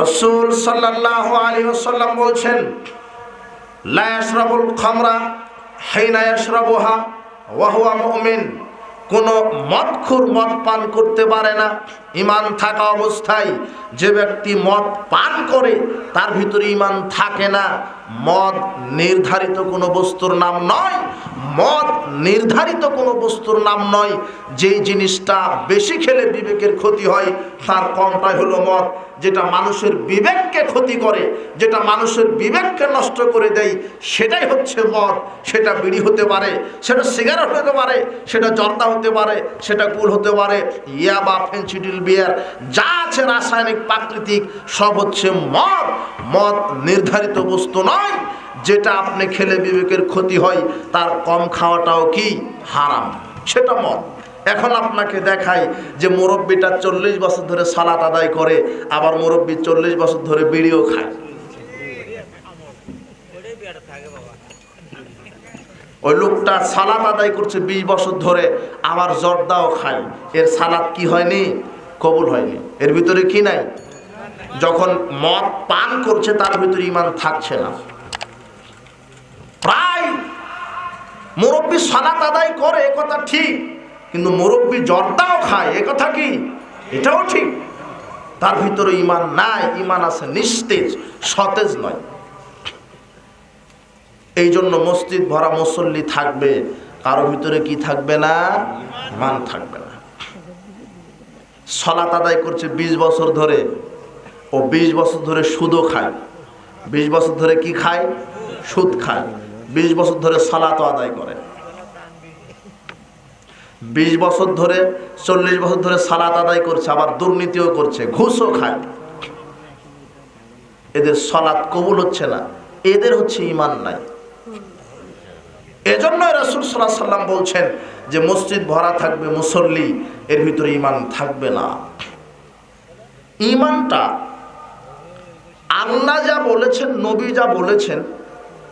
রাসূল সাল্লাল্লাহু আলাইহি ওয়াসাল্লাম বলছেন, লা ইয়াশরাবুল খামরা হিনা ইয়াশরাবুহা ওয়া হুয়া মুমিন। কোন মদখোর মদ পান করতে পারে না ঈমান থাকা অবস্থায়। যে ব্যক্তি মদ পান করে তার ভিতরে ঈমান থাকে না। মদ নির্ধারিত কোনো বস্তুর নাম নয়, মদ নির্ধারিত কোনো বস্তুর নাম নয়। যেই জিনিসটা বেশি খেলে বিবেকের ক্ষতি হয় তার কমটাই হলো মদ। যেটা মানুষের বিবেককে ক্ষতি করে, যেটা মানুষের বিবেককে নষ্ট করে দেয়, সেটাই হচ্ছে মদ। সেটা বিড়ি হতে পারে, সেটা সিগারেট হতে পারে, সেটা জর্দা হতে পারে, সেটা গুল হতে পারে, ইয়াবা, ফেন্সিডিল, বিয়ার, যা আছে রাসায়নিক প্রাকৃতিক সব হচ্ছে মদ। মদ নির্ধারিত বস্তু নয়। যেটা আপনি খেলে বিবেকের ক্ষতি হয় তার কম খাওয়াটাও কি হারাম, সেটা মদ। এখন আপনাকে দেখাই যে মুরব্বীটা 40 বছর ধরে সালাত আদায় করে, আবার মুরব্বী 40 বছর ধরে বিড়িও খায়। ওই লোকটা সালাত আদায় করছে 20 বছর ধরে, আবার জর্দাও খায়। এর সালাত কি হয়নি? কবুল হয়নি। এর ভিতরে কি নাই? যখন মদ পান করছে তার ভিতরে ঈমান থাকছে না। প্রায় মুরব্বী সালাত আদায় করে, এ কথা ঠিক, কিন্তু মুরব্বী জর্দাও খায়, এ কথা কি? এটাও ঠিক। তার ভিতরে ঈমান নাই, ঈমান আছে নিস্তেজ, সতেজ নয়। এই জন্য মসজিদ ভরা মুসল্লি থাকবে, কারো ভিতরে কি থাকবে না? ঈমান থাকবে না। সালাত আদায় করছে 20 বছর ধরে, ও 20 বছর ধরে সুদও খায়। 20 বছর ধরে কি খায়? সুদ খায়। 20 বছর ধরে সালাতও আদায় করে। 20 বছর ধরে, 40 বছর ধরে সালাত আদায় করছে, আবার দুর্নীতিও করছে, ঘুষও খায়। এদের সালাত কবুল হচ্ছে না, এদের হচ্ছে ঈমান নাই। এজন্য রাসূল সাল্লাল্লাহু আলাইহি ওয়াসাল্লাম বলছেন যে মসজিদ ভরা থাকবে মুসল্লি, এর ভিতরে ঈমান থাকবে না। ঈমানটা আল্লাহ যা বলেছেন, নবী যা বলেছেন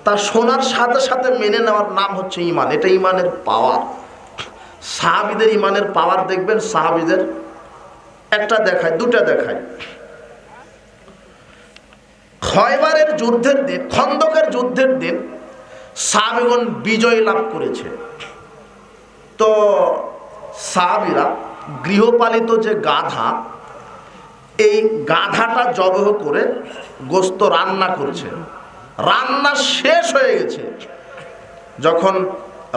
তা শোনার সাথে সাথে মেনে নেওয়ার নাম হচ্ছে ঈমান। এটা ঈমানের পাওয়ার। সাহাবীদের ঈমানের পাওয়ার দেখবেন, সাহাবীদের একটা দেখায়, দুটা দেখায়। খয়বারের যুদ্ধের দিন, খন্দকের যুদ্ধের দিন সাহাবীগণ বিজয় লাভ করেছে। তো সাহাবীরা গৃহপালিত যে গাধা, এই গাধাটা জবাহ করে গোশত রান্না করছে। রান্না শেষ হয়ে গেছে। যখন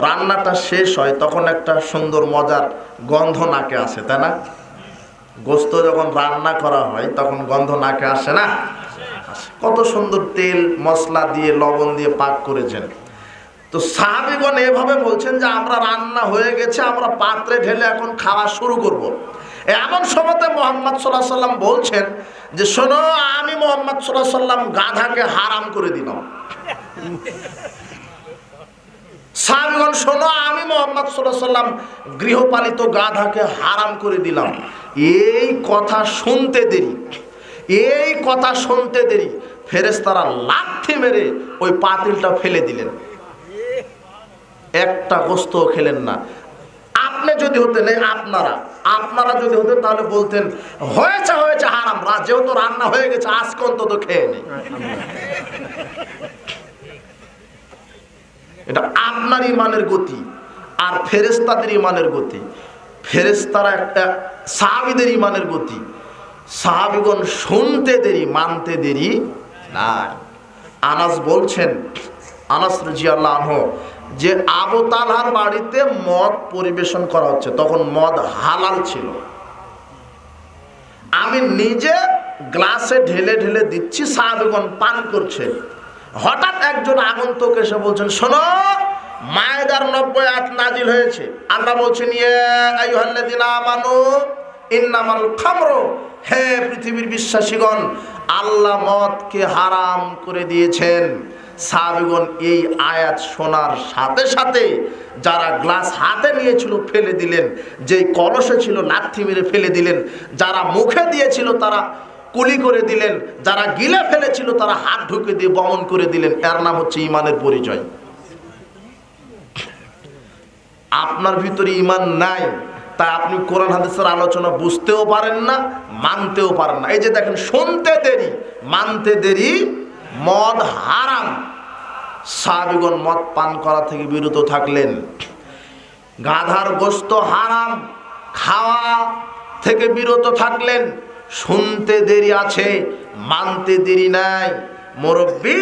রান্নাটা শেষ হয় তখন একটা সুন্দর মজার গন্ধ নাকে আসে, তাই না? গোশত যখন রান্না করা হয় তখন গন্ধ নাকে আসে না? কত সুন্দর তেল মশলা দিয়ে লবণ দিয়ে পাক করেছেন। তো সাহাবীগণ এভাবে বলছেন যে আমরা রান্না হয়ে গেছে, আমরা পাত্রে ঢেলে এখন খাওয়া শুরু করব। এমন সময়তে মুহাম্মদ সাল্লাল্লাহু আলাইহি ওয়াসাল্লাম বলছেন যে শোনো, আমি মুহাম্মদ সাল্লাল্লাহু আলাইহি ওয়াসাল্লাম গাধাকে হারাম করে দিলাম। সাহাবীগণ শোনো, আমি মুহাম্মদ সাল্লাল্লাহু আলাইহি ওয়াসাল্লাম গৃহপালিত গাধাকে হারাম করে দিলাম। এই কথা শুনতে দেরি, এই কথা শুনতে দেরি ফেরেশতারা লাথি মেরে ওই পাতিলটা ফেলে দিলেন। একটা গোশতও খেলেন না। আপনি যদি হতেন, আপনারা যদি হতেন তাহলে বলতেন হয়েছে হয়েছে হারাম, যেহেতু রান্না হয়ে গেছে আজকে অন্তত খেয়ে নেই। এটা আপনার ঈমানের গতি আর ফেরেশতাদের ঈমানের গতি। ফেরেশতারা একটা, সাহাবীদের ঈমানের গতি। সাহাবীগণ শুনতে দেরি, মানতে দেরি না। আনাস বলছেন, আনাস রাদিয়াল্লাহু আনহু, যে আবু তালহার বাড়িতে মদ পরিবেশন করা হচ্ছে, তখন মদ হালাল ছিল। আমি নিজে গ্লাসে ঢেলে ঢেলে দিচ্ছি, সাহাবীগণ পান করছে। হঠাৎ একজন আগন্তুক এসে বলছেন, শোনো, মায়েদার 90 আয়াত নাজিল হয়েছে। আল্লাহ বলছেন, ইয়া আইয়ুহাল্লাযিনা আমানু ইন্নামাল খামরু, হে পৃথিবীর বিশ্বাসীগণ, আল্লাহ মদকে হারাম করে দিয়েছেন। সাহাবীগণ এই আয়াত শোনার সাথে সাথে যারা গ্লাস হাতে নিয়েছিল ফেলে দিলেন, যেই কলসে ছিল লাথি মেরে ফেলে দিলেন, যারা মুখে দিয়েছিল তারা কুলি করে দিলেন, যারা গিলে ফেলেছিল তারা হাত ঢুকে দিয়ে বমন করে দিলেন। এর নাম হচ্ছে ঈমানের পরিচয়। আপনার ভিতরে ঈমান নাই, তাই আপনি কোরআন হাদিসের আলোচনা বুঝতেও পারেন না, মানতেও পারেন না। এই যে দেখেন, শুনতে দেরি মানতে দেরি, মদ হারাম। সাহাবীগণ মদ পান করা থেকে বিরত থাকলেন। গাধার গোশত হারাম, খাওয়া থেকে বিরত থাকলেন। শুনতে দেরি আছে, মানতে দেরি নাই। মুরব্বী,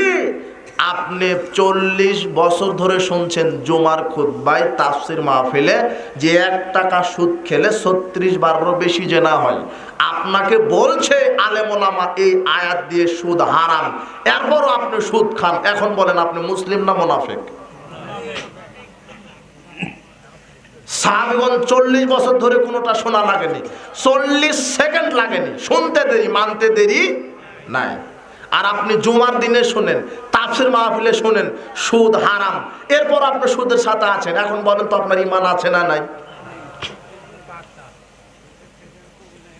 আপনি 40 বছর ধরে শুনছেন জুমার খুতবায়, তাফসির মাহফিলে যে 1 টাকা সুদ খেলে 36 বারেরও বেশি জেনা হয়। আপনাকে বলছে আলেম ওলামা এই আয়াত দিয়ে সুদ হারাম, এরপরও আপনি সুদ খান। এখন বলেন আপনি মুসলিম না মুনাফিক? সাহাবীগণ 40 বছর ধরে কোনোটা শোনা লাগেনি, 40 সেকেন্ড লাগেনি। শুনতে দেরি, মানতে দেরি নাই। আর আপনি জুমার দিনে শোনেন, তাফসির মাহফিলে শোনেন সুদ হারাম, এরপর আপনি সুদের সাথে আছেন। এখন বলেন তো আপনার ঈমান আছে না নাই?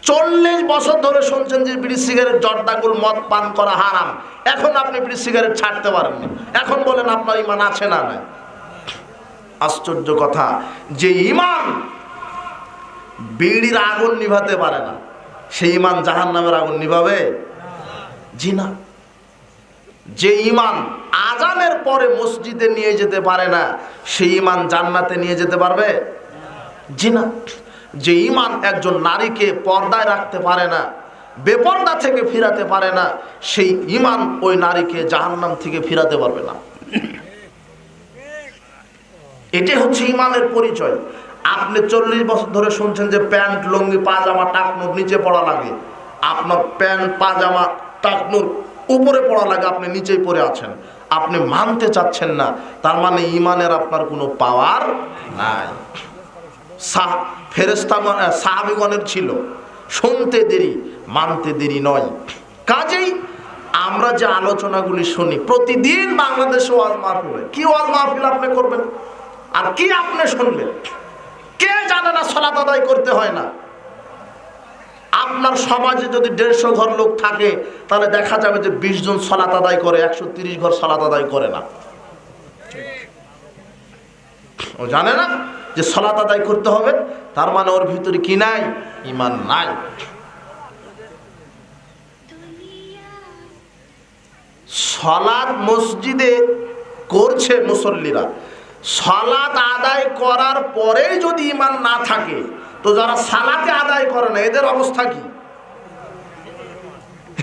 40 বছর ধরে শুনছেন যে বিড়ি সিগারেট, জর্দাগুল, মদ পান করা হারাম, এখন আপনি বিড়ি সিগারেট ছাড়তে পারেননি। এখন বলেন আপনার ঈমান আছে না নাই? আশ্চর্য কথা, যে ঈমান বিড়ির আগুন নিভাতে পারে না, সেই ঈমান জাহান্নামের আগুন নিভাবে? জি না। যে ঈমান আজানের পরে মসজিদে নিয়ে যেতে পারে না, সেই ঈমান জান্নাতে নিয়ে যেতে পারবে? জি না। যে ঈমান একজন নারীকে পর্দায় রাখতে পারে না, বেপর্দা থেকে ফিরাতে পারে না, সেই ঈমান ওই নারীকে জাহান্নাম থেকে ফিরাতে পারবে না। এটাই হচ্ছে ঈমানের পরিচয়। আপনি 40 বছর ধরে শুনছেন যে প্যান্ট, লুঙ্গি, পাজামা, টাকনুর নিচে পড়া লাগে। আপনার প্যান্ট, পাজামা, টাকনুর উপরে পড়া লাগে, আপনি নিচেই পড়ে আছেন। আপনি মানতে চাচ্ছেন না, তার মানে ঈমানের আপনার কোনো পাওয়ার নাই। সাহাবীগণের ছিল শুনতে দেরি, মানতে দেরি নয়। কাজেই আমরা যে আলোচনাগুলি শুনি প্রতিদিন বাংলাদেশে, ওয়াজ মাহফিল, কি ওয়াজ মাহফিল আপনি করবেন আর কি আপনি শুনবেন? কে জানে না সালাত আদায় করতে হয় না? আপনার সমাজে যদি 150 ঘর লোক থাকে, তাহলে দেখা যাবে যে 20 জন সালাত আদায় করে, 130 ঘর সালাত আদায় করে না। ও জানে না যে সালাত আদায় করতে হবে, তার মানে ওর ভিতরে কি নাই? ঈমান নাই। সালাত মসজিদে করছে মুসল্লিরা, সালাত আদায় করার পরেই যদি ঈমান না থাকে, তো যারা সালাতে আদায় করে না, এদের অবস্থা কি?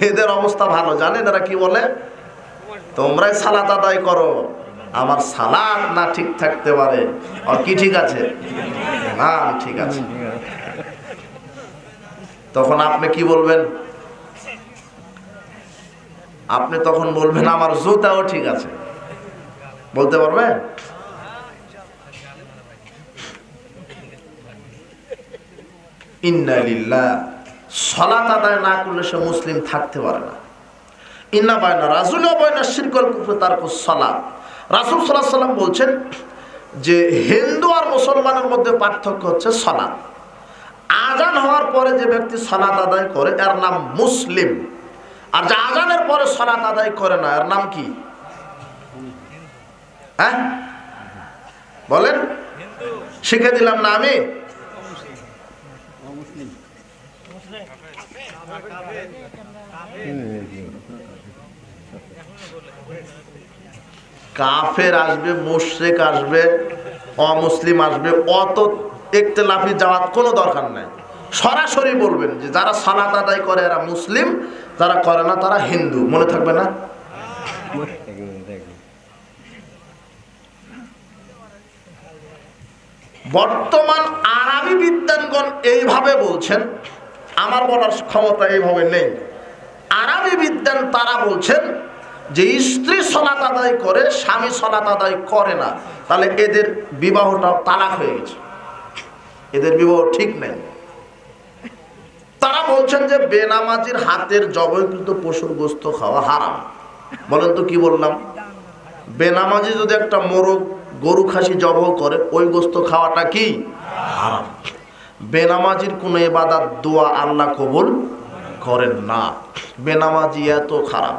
এদের অবস্থা ভালো। জানেন এরা কি বলে? তোমরাই সালাত আদায় করো, আমার সালাত না ঠিক থাকতে পারে। আর কি ঠিক আছে? না ঠিক আছে। তখন আপনি কি বলবেন? আপনি তখন বলবেন আমার জুতাও ঠিক আছে। বলতে পারবেন? ইন্না লিল্লাহ। সালাত আদায় না করলে সে মুসলিম থাকতে পারে না। ইন্না বাইনা রাজুল ওয়া বাইনা শিরকুল কুফর তারকুস সালাত। রাসূল সাল্লাল্লাহু আলাইহি ওয়াসাল্লাম বলছেন যে হিন্দু আর মুসলমানের মধ্যে পার্থক্য হচ্ছে সালাত। আজান হওয়ার পরে যে ব্যক্তি সালাত আদায় করে এর নাম মুসলিম, আর যে আজানের পরে সালাত আদায় করে না এর নাম কি? হ্যাঁ বলেন, শিখে দিলাম না আমি? কাফের আসবে, মুশরিক আসবে, অমুসলিম আসবে, অত ইখতিলাফি যাওয়ার কোনো দরকার নাই। সরাসরি বলবেন যে যারা সালাত আদায় করে এরা মুসলিম, যারা করে না তারা হিন্দু। মনে থাকবে না? বর্তমান আরবি বিদ্বানগণ এইভাবে বলছেন, আমার বলার ক্ষমতা এইভাবে নেই। আরবি বিদ্বান তারা বলছেন যে স্ত্রী সালাত আদায় করে, স্বামী সালাত আদায় করে না, তাহলে এদের বিবাহটা তালাক হয়ে গেছে, এদের বিবাহ ঠিক নেই। তারা বলছেন যে বেনামাজির হাতের জবাইকৃত পশুর গোশত খাওয়া হারাম। বলেন তো কি বললাম? বেনামাজি যদি একটা মোরগ, গরু, খাসি জবাই করে, ওই গোশত খাওয়াটা কি হারাম। বেনামাজির কোনো ইবাদত, দোয়া আল্লাহ কবুল করেন না। বেনামাজি এত খারাপ।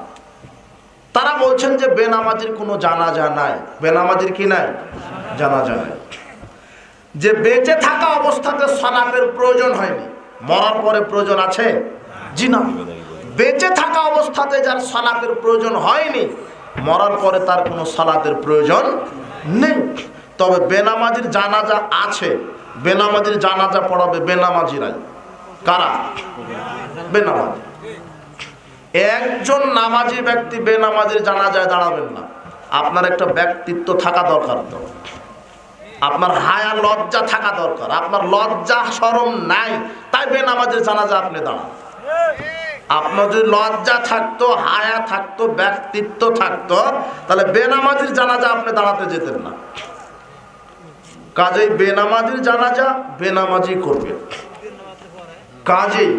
তারা বলছেন যে বেনামাজির কোনো জানাজা নাই। বেনামাজির কি নাই? জানাজা নাই। যে বেঁচে থাকা অবস্থাতে সালাতের প্রয়োজন হয়নি, মরার পরে প্রয়োজন আছে? জি না। বেঁচে থাকা অবস্থাতে যার সালাতের প্রয়োজন হয়নি, মরার পরে তার কোনো সালাতের প্রয়োজন নেই। তবে বেনামাজির জানাজা আছে, বেনামাজির জানাজা পড়াবে বেনামাজিরাই। কারা? বেনামাজি। একজন নামাজি ব্যক্তি বেনামাজির জানাজায় দাঁড়াবেন না। আপনার একটা ব্যক্তিত্ব থাকা দরকার, তো আপনার হায়া লজ্জা থাকা দরকার। আপনার লজ্জা শরম নাই, তাই বেনামাজির জানাজা আপনি দাঁড়ান। আপনার যদি লজ্জা থাকতো, হায়া থাকতো, ব্যক্তিত্ব থাকতো, তাহলে বেনামাজির জানাজা আপনি দাঁড়াতে যেতেন না। কাজেই বেনামাজির জানাজা বেনামাজি করবে। কাজেই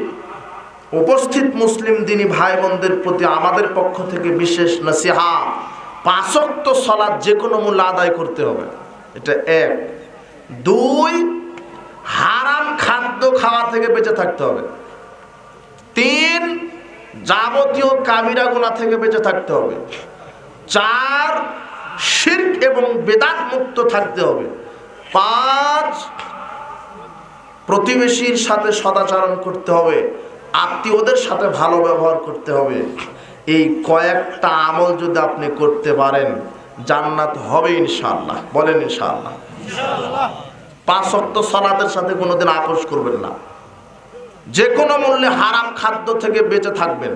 উপস্থিত মুসলিম দিনী ভাই বোনদের প্রতি আমাদের পক্ষ থেকে বিশেষ নসিহত, 5 ওয়াক্ত সালাত যে কোনো মূল্যে আদায় করতে হবে, এটা 1। 2, হারাম খাদ্য খাওয়া থেকে বেঁচে থাকতে হবে। 3, যাবতীয় কাবিরা গুনাহ থেকে বেঁচে থাকতে হবে। 4, শিরক এবং বেদাত মুক্ত থাকতে হবে। 5, প্রতিবেশীর সাথে সদাচরণ করতে হবে, আত্মীয়দের সাথে ভালো ব্যবহার করতে হবে। এই কয়েকটা আমল যদি আপনি করতে পারেন, জান্নাত হবে ইনশাআল্লাহ। বলেন ইনশাআল্লাহ। 5 ওয়াক্ত সালাতের সাথে কোনোদিন আপোষ করবেন না। যে কোনো মূল্যে হারাম খাদ্য থেকে বেঁচে থাকবেন,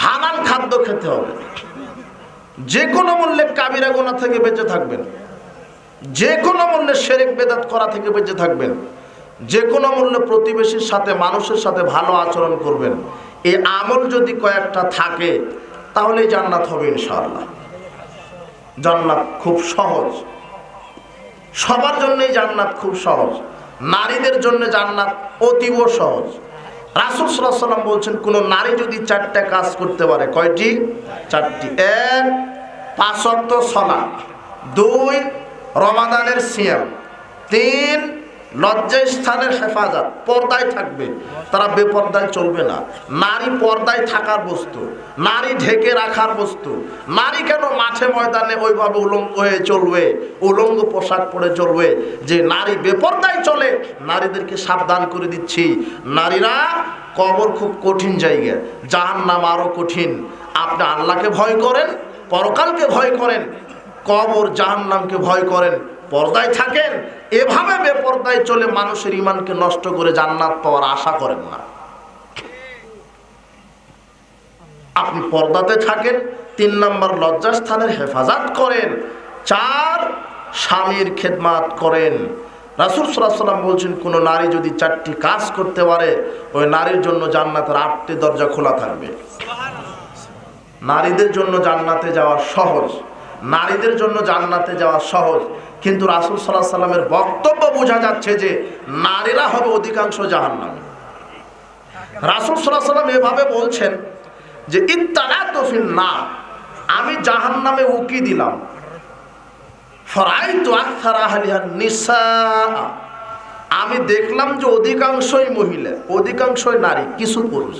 হালাল খাদ্য খেতে হবে। যে কোনো মূল্যে কাবিরা গুনাহ থেকে বেঁচে থাকবেন, যে কোনো মূল্যে শিরক বেদাত করা থেকে বেঁচে থাকবেন, যে কোনো মূল্যে প্রতিবেশীর সাথে, মানুষের সাথে ভালো আচরণ করবেন। এই আমল যদি কয়েকটা থাকে, তাহলে জান্নাত হবে ইনশাআল্লাহ। জান্নাত খুব সহজ, সবার জন্যই জান্নাত খুব সহজ। নারীদের জন্য জান্নাত অতীব সহজ। রাসূল সাল্লাল্লাহু আলাইহি ওয়াসাল্লাম বলছেন, কোন নারী যদি 4টা কাজ করতে পারে, কয়টি? 4টি। 1, 5 ওয়াক্ত সালাত। 2, রমাদানের সিয়াম। 3, লজ্জাস্থানের হেফাজত, পর্দায় থাকবে, তারা বেপর্দায় চলবে না। নারী পর্দায় থাকার বস্তু, নারী ঢেকে রাখার বস্তু। নারী কেন মাঠে ময়দানে ওইভাবে উলঙ্গ হয়ে চলবে, উলঙ্গ পোশাক পরে চলবে? যে নারী বেপর্দায় চলে, নারীদেরকে সাবধান করে দিচ্ছি, নারীরা, কবর খুব কঠিন জায়গা, জাহান্নাম আরো কঠিন। আপনি আল্লাহকে ভয় করেন, পরকালকে ভয় করেন, কবর জাহান্নামকে ভয় করেন, পর্দায় থাকেন। এভাবে বেপর্দায় চলে মানুষের ঈমানকে নষ্ট করে জান্নাত পাওয়ার আশা করেন না। আপনি পর্দাতে থাকেন। 3 নম্বর, লজ্জাস্থানের হেফাজত করেন। 4, স্বামীর খেদমত করেন। রাসূল সাল্লাল্লাহু আলাইহি ওয়াসাল্লাম বলছেন, কোন নারী যদি 4টি কাজ করতে পারে, ওই নারীর জন্য জান্নাতের 8টি দরজা খোলা থাকবে। নারীদের জন্য জান্নাতে যাওয়া সহজ, নারীদের জন্য জান্নাতে যাওয়া সহজ। কিন্তু রাসূল সাল্লাল্লাহু আলাইহি ওয়াসাল্লামের বক্তব্য বোঝা যাচ্ছে যে নারীরা হবে অধিকাংশ জাহান্নামী। রাসূল সাল্লাল্লাহু আলাইহি ওয়াসাল্লাম এভাবে বলছেন যে ইত্তালাতু ফিন নার, আমি জাহান্নামে উকি দিলাম। ফারাইতু আকসারা আহলিহা নিসা, আমি দেখলাম যে অধিকাংশই মহিলা, অধিকাংশই নারী, কিছু পুরুষ।